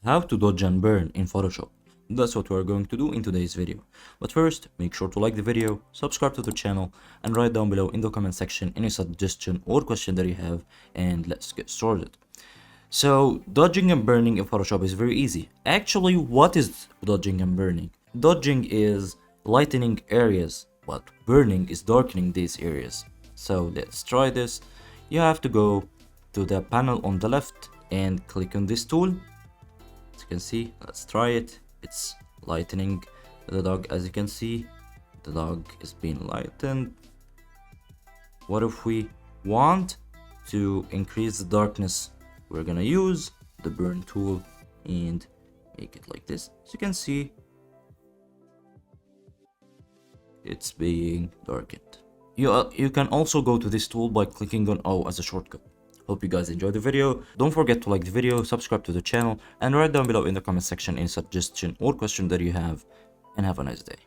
how to dodge and burn in Photoshop. That's what we're going to do in today's video. But first, make sure to like the video, subscribe to the channel, and write down below in the comment section any suggestion or question that you have, and let's get started. So, dodging and burning in Photoshop is very easy. Actually, what is dodging and burning? Dodging is lightening areas, but burning is darkening these areas. So let's try this. You have to go to the panel on the left and click on this tool. As you can see, let's try it. It's lightening the dog. As you can see, the dog is being lightened. What if we want to increase the darkness? We're gonna use the burn tool and make it like this. As you can see, it's being darkened. You can also go to this tool by clicking on O as a shortcut. Hope you guys enjoyed the video. Don't forget to like the video, subscribe to the channel, and write down below in the comment section any suggestion or question that you have, and have a nice day.